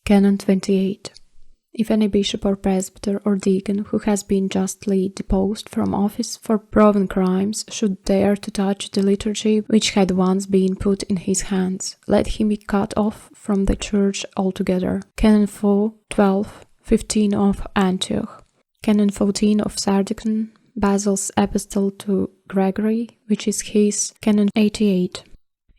Canon 28. If any bishop or presbyter or deacon who has been justly deposed from office for proven crimes should dare to touch the liturgy which had once been put in his hands, let him be cut off from the church altogether. Canon 4, 12, 15 of Antioch. Canon 14 of Sardacon, Basil's epistle to Gregory, which is his Canon 88.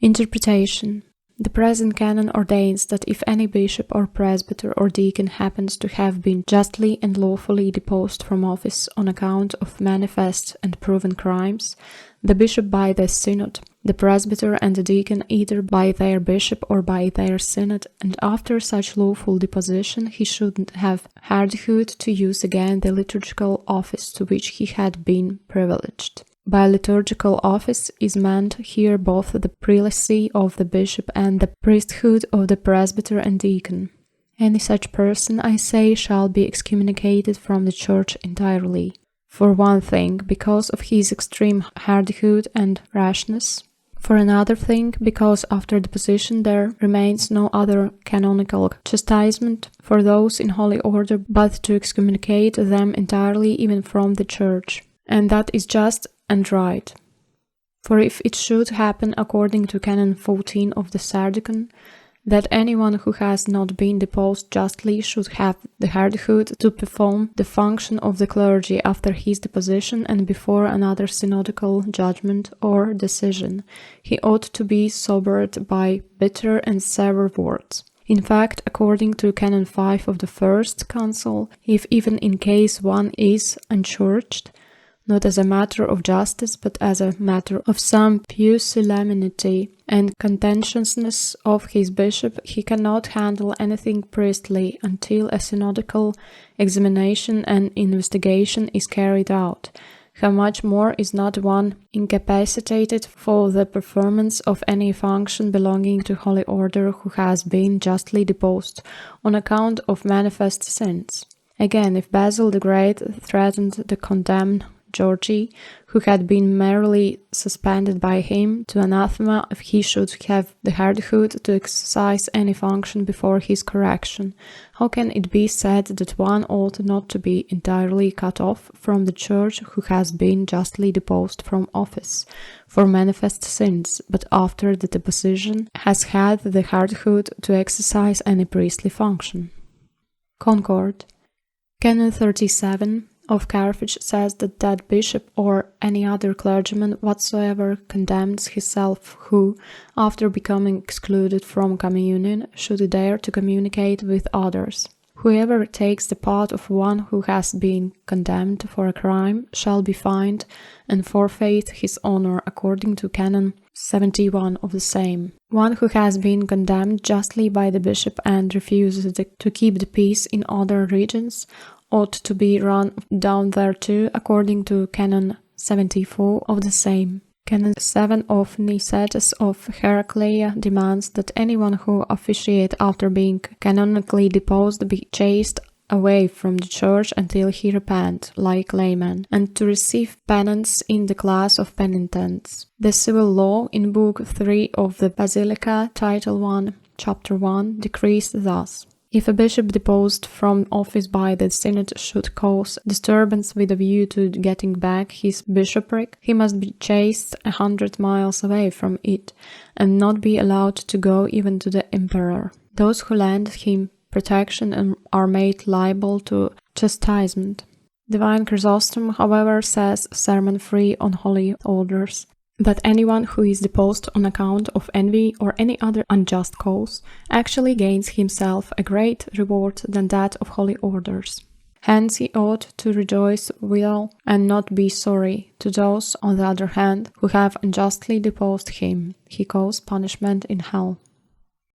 Interpretation. The present canon ordains that if any bishop or presbyter or deacon happens to have been justly and lawfully deposed from office on account of manifest and proven crimes, the bishop by the synod, the presbyter and the deacon either by their bishop or by their synod, and after such lawful deposition he should have hardihood to use again the liturgical office to which he had been privileged. By liturgical office is meant here both the prelacy of the bishop and the priesthood of the presbyter and deacon. Any such person, I say, shall be excommunicated from the church entirely. For one thing, because of his extreme hardihood and rashness. For another thing, because after deposition there remains no other canonical chastisement for those in holy order but to excommunicate them entirely even from the church. And that is just and right. For if it should happen according to Canon 14 of the Sardacon, that anyone who has not been deposed justly should have the hardihood to perform the function of the clergy after his deposition and before another synodical judgment or decision, he ought to be sobered by bitter and severe words. In fact, according to Canon 5 of the First Council, if even in case one is unchurched, not as a matter of justice, but as a matter of some pusillanimity and contentiousness of his bishop, he cannot handle anything priestly until a synodical examination and investigation is carried out. How much more is not one incapacitated for the performance of any function belonging to holy order who has been justly deposed on account of manifest sins? Again, if Basil the Great threatened to condemn Georgi, who had been merely suspended by him, to anathema if he should have the hardihood to exercise any function before his correction, how can it be said that one ought not to be entirely cut off from the church who has been justly deposed from office for manifest sins, but after the deposition has had the hardihood to exercise any priestly function? Concord. Canon 37 of Carthage says that bishop or any other clergyman whatsoever condemns himself who, after becoming excluded from communion, should dare to communicate with others. Whoever takes the part of one who has been condemned for a crime shall be fined and forfeit his honor according to Canon 71 of the same. One who has been condemned justly by the bishop and refuses to keep the peace in other regions ought to be run down thereto according to Canon 74 of the same. Canon 7 of Nicetas of Heraclea demands that anyone who officiates after being canonically deposed be chased away from the church until he repent, like laymen, and to receive penance in the class of penitents. The civil law in Book 3 of the Basilica, Title 1, Chapter 1, decrees thus. If a bishop deposed from office by the synod should cause disturbance with a view to getting back his bishopric, he must be chased 100 miles away from it, and not be allowed to go even to the emperor. Those who lend him protection and are made liable to chastisement. Divine Chrysostom, however, says, sermon-free on holy orders, that anyone who is deposed on account of envy or any other unjust cause actually gains himself a great reward than that of holy orders. Hence he ought to rejoice withal and not be sorry. To those, on the other hand, who have unjustly deposed him, he caused punishment in hell.